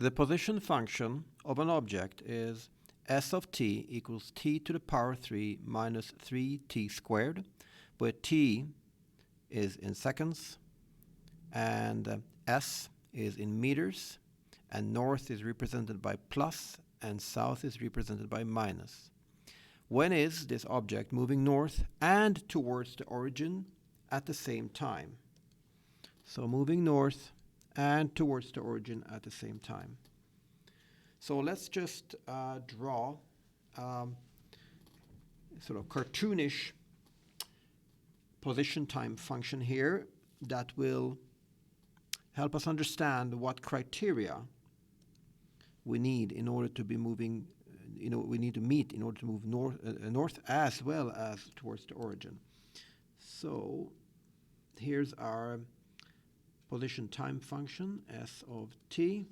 The position function of an object is s of t equals t to the power 3 minus 3t squared, where t is in seconds and s is in meters, and north is represented by plus and south is represented by minus. When is this object moving north and towards the origin at the same time? So moving north and towards the origin at the same time. So let's just draw sort of cartoonish position time function here that will help us understand what criteria we need in order to be moving, we need to meet in order to move north as well as towards the origin. So here's our position time function, s of t.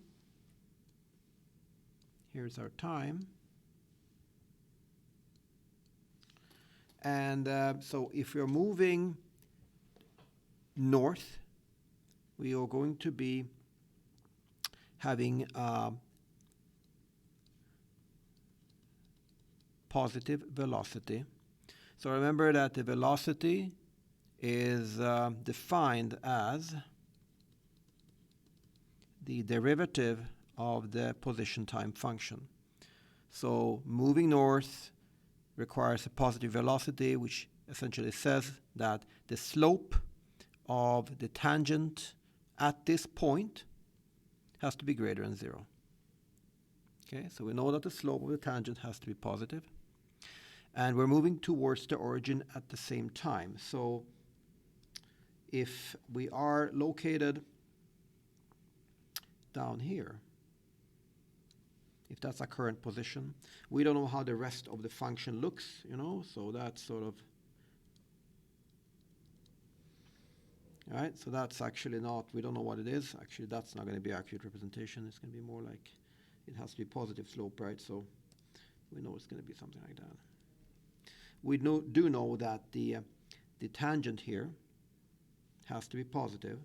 Here's our time. And so if we're moving north, we are going to be having positive velocity. So remember that the velocity is defined as the derivative of the position time function. So moving north requires a positive velocity, which essentially says that the slope of the tangent at this point has to be greater than 0. Okay, so we know that the slope of the tangent has to be positive. And we're moving towards the origin at the same time. So if we are located down here, if that's our current position, we don't know how the rest of the function looks, so that's sort of, all right, so that's actually not, we don't know what it is. Actually, that's not going to be accurate representation. It's going to be more like, it has to be positive slope, right? So we know it's going to be something like that. We do know that the tangent here has to be positive.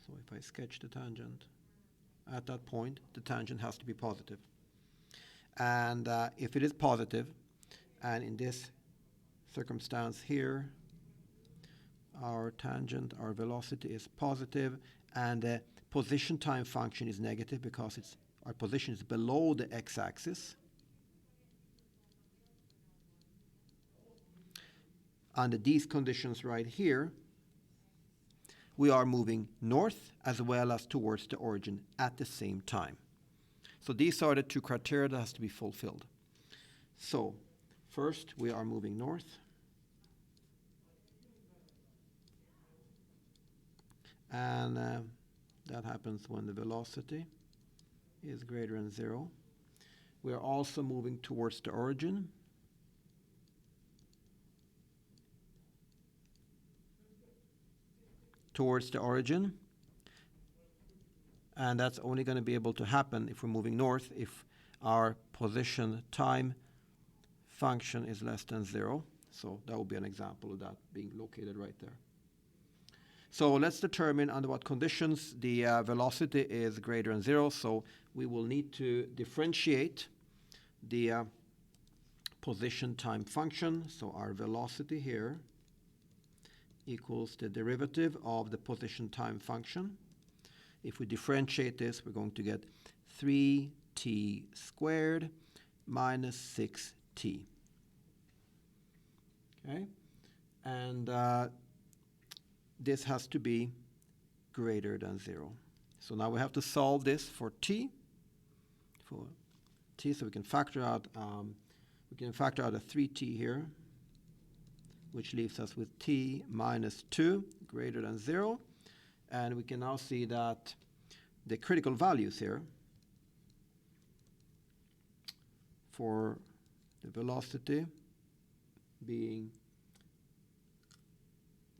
So if I sketch the tangent at that point, the tangent has to be positive. And if it is positive, and in this circumstance here, our tangent, our velocity is positive, and the position time function is negative because our position is below the x-axis. Under these conditions right here, we are moving north as well as towards the origin at the same time. So these are the two criteria that has to be fulfilled. So first, we are moving north. And that happens when the velocity is greater than 0. We are also moving towards the origin. And that's only going to be able to happen if we're moving north if our position time function is less than 0. So that will be an example of that being located right there. So let's determine under what conditions the velocity is greater than 0. So we will need to differentiate the position time function. So our velocity here equals the derivative of the position time function. If we differentiate this, we're going to get 3t squared minus 6t. Okay? And this has to be greater than 0. So now we have to solve this for t. So we can factor out a 3t here, which leaves us with t minus 2 greater than 0. And we can now see that the critical values here for the velocity being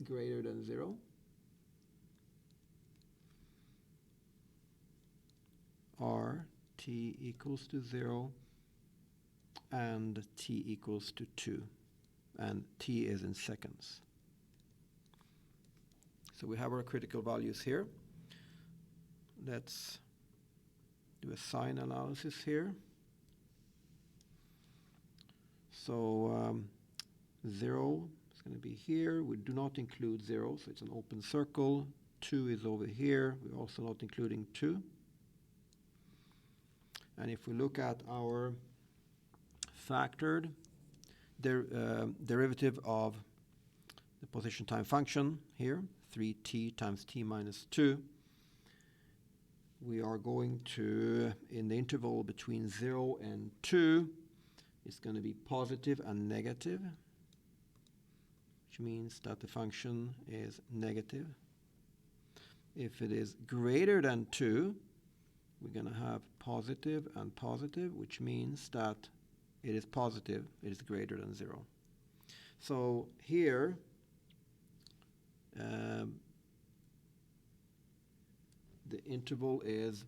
greater than 0 are t equals to 0 and t equals to 2. And t is in seconds. So we have our critical values here. Let's do a sign analysis here. So 0 is going to be here. We do not include 0, so it's an open circle. 2 is over here. We're also not including 2. And if we look at our factored derivative of the position time function here, 3t times t minus 2, we are going to, in the interval between 0 and 2, it's going to be positive and negative, which means that the function is negative. If it is greater than 2, we're going to have positive and positive, which means that it is positive, it is greater than 0. So here, the interval is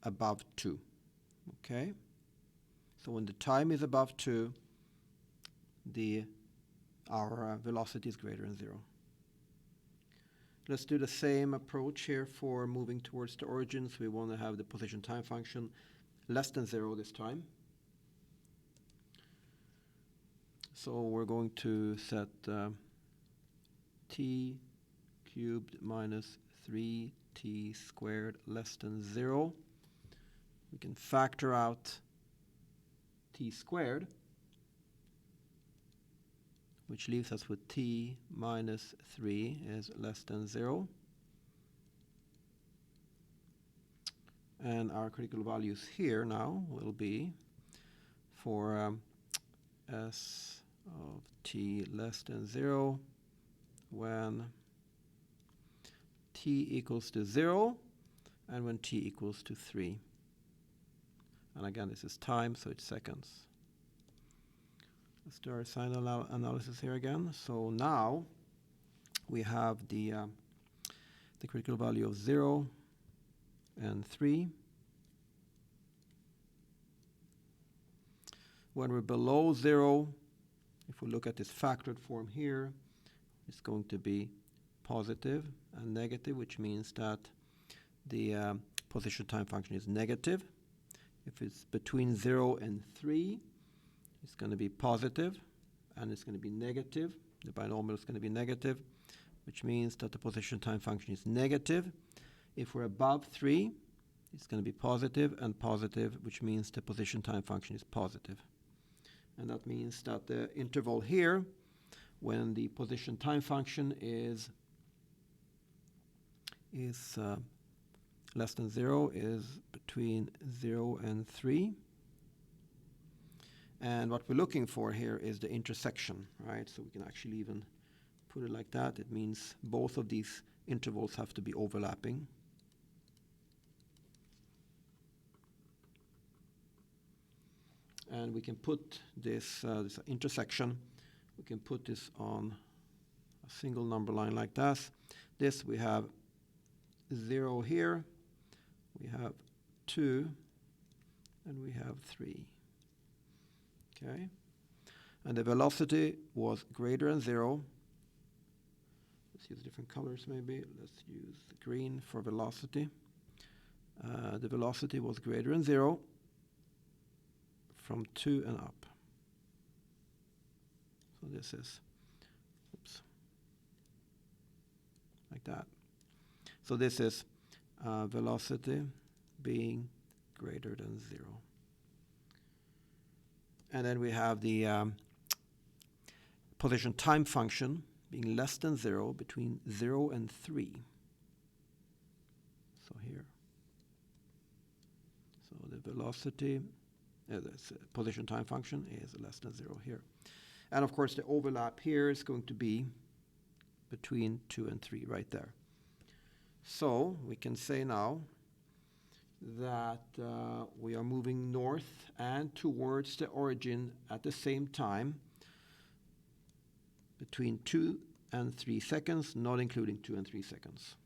above 2, okay? So when the time is above 2, our velocity is greater than 0. Let's do the same approach here for moving towards the origin. So we want to have the position time function less than 0 this time. So we're going to set t cubed minus 3t squared less than 0. We can factor out t squared, which leaves us with t minus 3 is less than 0. And our critical values here now will be for s of t less than 0 when t equals to 0 and when t equals to 3. And again, this is time, so it's seconds. Let's do our sign analysis here again. So now we have the critical value of 0 and 3. When we're below 0, if we look at this factored form here, it's going to be positive and negative, which means that the position time function is negative. If it's between 0 and 3, it's going to be positive, and it's going to be negative. The binomial is going to be negative, which means that the position time function is negative. If we're above 3, it's going to be positive and positive, which means the position time function is positive. And that means that the interval here, when the position time function is less than 0, is between 0 and 3. And what we're looking for here is the intersection, right? So we can actually even put it like that. It means both of these intervals have to be overlapping. And we can put this intersection, we can put this on a single number line like this. We have 0 here, we have 2, and we have 3. Okay, and the velocity was greater than 0. Let's use different colors maybe. Let's use green for velocity. The velocity was greater than 0 from 2 and up. So this is, oops, like that. So this is velocity being greater than 0. And then we have the position time function being less than 0 between 0 and 3. So here. So the velocity, the position time function is less than 0 here. And of course the overlap here is going to be between 2 and 3 right there. So we can say now that we are moving north and towards the origin at the same time between 2 and 3 seconds, not including 2 and 3 seconds.